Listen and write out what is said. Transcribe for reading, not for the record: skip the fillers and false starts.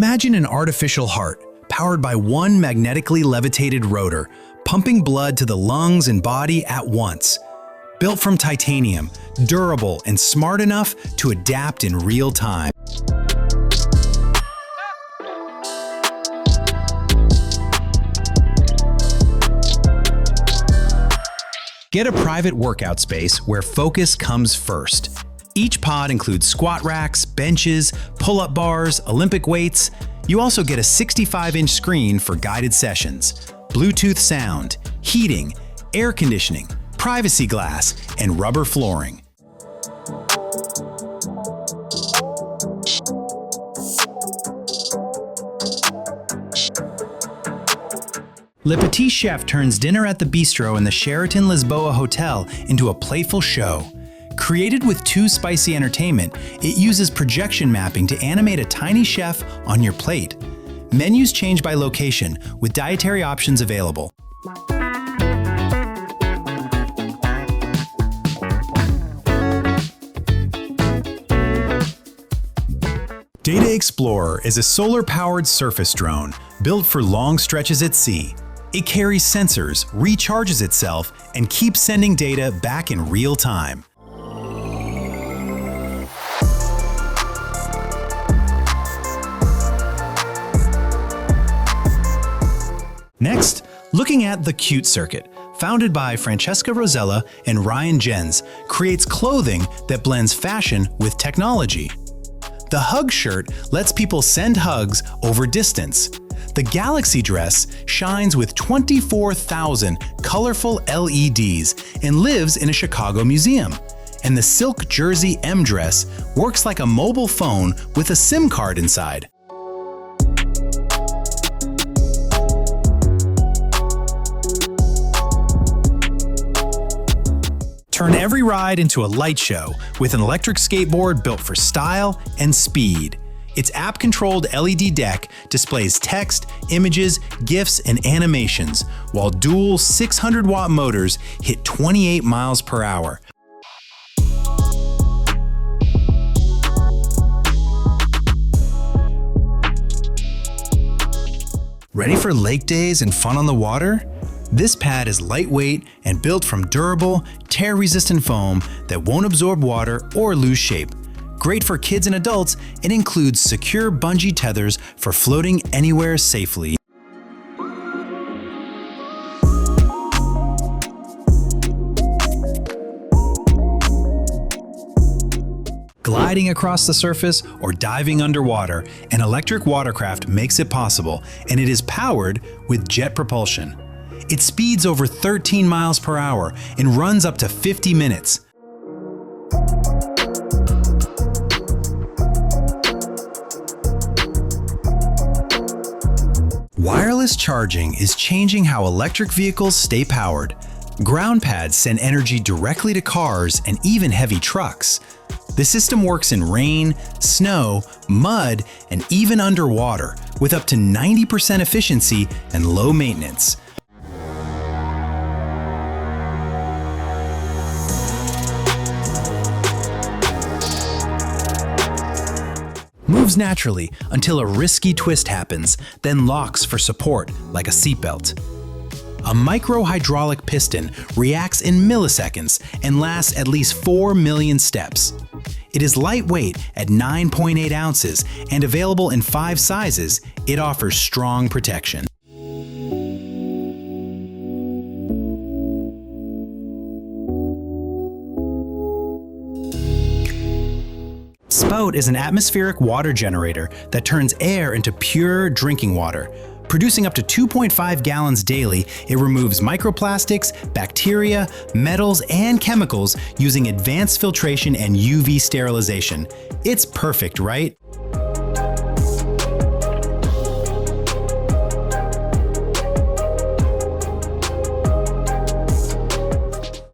Imagine an artificial heart, powered by one magnetically levitated rotor, pumping blood to the lungs and body at once. Built from titanium, durable and smart enough to adapt in real time. Get a private workout space where focus comes first. Each pod includes squat racks, benches, pull-up bars, Olympic weights. You also get a 65-inch screen for guided sessions, Bluetooth sound, heating, air conditioning, privacy glass, and rubber flooring. Le Petit Chef turns dinner at the bistro in the Sheraton Lisboa Hotel into a playful show. Created with Too Spicy Entertainment, it uses projection mapping to animate a tiny chef on your plate. Menus change by location, with dietary options available. Data Explorer is a solar-powered surface drone built for long stretches at sea. It carries sensors, recharges itself, and keeps sending data back in real time. Next, looking at the Cute Circuit, founded by Francesca Rosella and Ryan Jens, creates clothing that blends fashion with technology. The Hug shirt lets people send hugs over distance. The Galaxy dress shines with 24,000 colorful LEDs and lives in a Chicago museum. And the Silk Jersey M dress works like a mobile phone with a SIM card inside. Turn every ride into a light show with an electric skateboard built for style and speed. Its app-controlled LED deck displays text, images, GIFs, and animations, while dual 600-watt motors hit 28 miles per hour. Ready for lake days and fun on the water? This pad is lightweight and built from durable, tear-resistant foam that won't absorb water or lose shape. Great for kids and adults, it includes secure bungee tethers for floating anywhere safely. Gliding across the surface or diving underwater, an electric watercraft makes it possible, and it is powered with jet propulsion. It speeds over 13 miles per hour and runs up to 50 minutes. Wireless charging is changing how electric vehicles stay powered. Ground pads send energy directly to cars and even heavy trucks. The system works in rain, snow, mud, and even underwater, with up to 90% efficiency and low maintenance. Moves naturally until a risky twist happens, then locks for support like a seatbelt. A micro-hydraulic piston reacts in milliseconds and lasts at least 4 million steps. It is lightweight at 9.8 ounces and available in 5 sizes. It offers strong protection. Spout is an atmospheric water generator that turns air into pure drinking water. Producing up to 2.5 gallons daily, it removes microplastics, bacteria, metals, and chemicals using advanced filtration and UV sterilization. It's perfect, right?